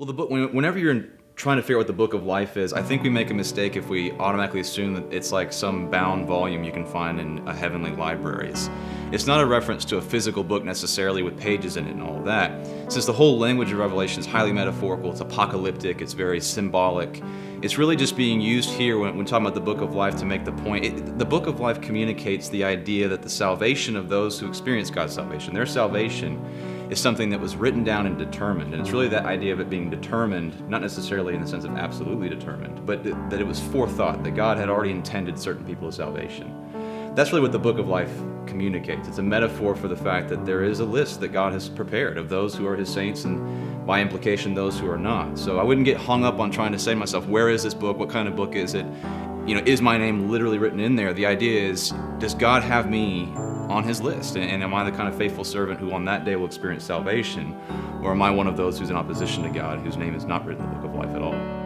Well, whenever you're trying to figure out what the book of life is, I think we make a mistake if we automatically assume that it's like some bound volume you can find in a heavenly library. It's not a reference to a physical book necessarily with pages in it and all of that. Since the whole language of Revelation is highly metaphorical, it's apocalyptic, it's very symbolic, it's really just being used here when talking about the book of life to make the point. The book of life communicates the idea that the salvation of those who experience God's salvation, their salvation, is something that was written down and determined. And it's really that idea of it being determined, not necessarily in the sense of absolutely determined, but that it was forethought, that God had already intended certain people to salvation. That's really what the book of life communicates. It's a metaphor for the fact that there is a list that God has prepared of those who are his saints and by implication those who are not. So I wouldn't get hung up on trying to say to myself, where is this book? What kind of book is it? Is my name literally written in there? The idea is, does God have me on his list? And am I the kind of faithful servant who on that day will experience salvation? Or am I one of those who's in opposition to God, whose name is not written in the book of life at all?